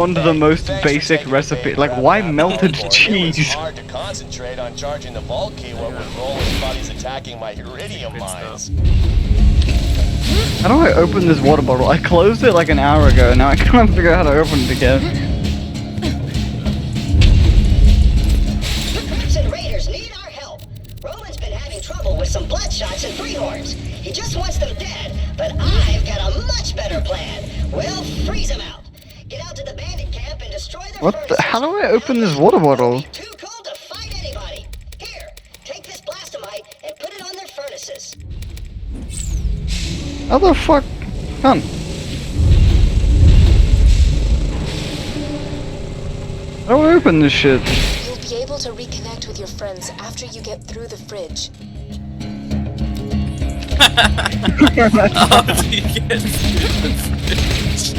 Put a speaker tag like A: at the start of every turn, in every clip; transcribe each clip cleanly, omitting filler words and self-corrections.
A: on to the most basic recipe. Like, why melted cheese?
B: It's hard to concentrate on charging the vault key while with rolling bodies attacking my iridium mines.
A: How do I open this water bottle? I closed it like an hour ago, now I can't figure out how to open it again.
C: The Crimson Raiders need our help. Roman's been having trouble with some Bloodshots and Freehorns. He just wants them dead, but I've got a much better plan. We'll freeze them out. Get out to the bandit camp and destroy their
A: What the? How do I open this water bottle?
C: Too cold to fight anybody. Here, take this blastomite and put it on their furnaces.
A: How the fuck? Come. How do I open this shit?
D: You'll be able to reconnect with your friends after you get through the fridge.
E: After you get through the fridge.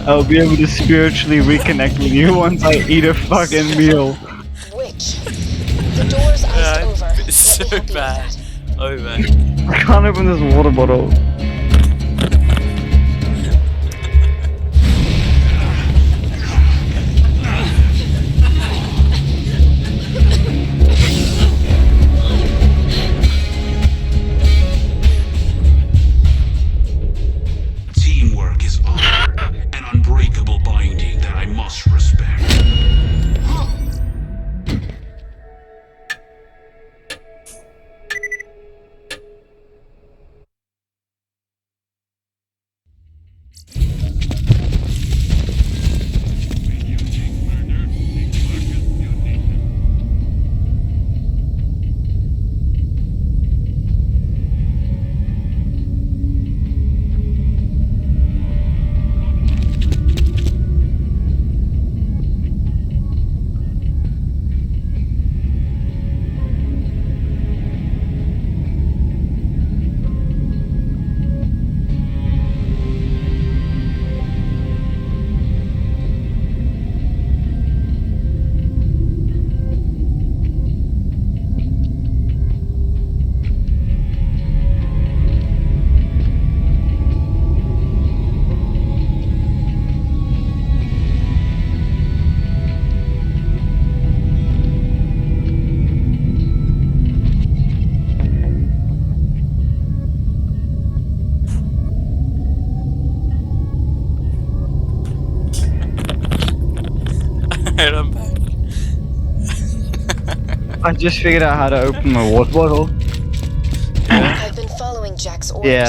A: I'll be able to spiritually reconnect with you once I eat a fucking meal.
D: Which? The door's iced over.
E: It's so
D: Let me help you with
E: bad.
D: that.
E: Oh man.
A: I can't open this water bottle.
F: Teamwork is honor, an unbreakable binding that I must respect.
E: Alright, I'm back.
A: I just figured out how to open my water bottle.
D: I've been following Jack's orders.
A: Yeah.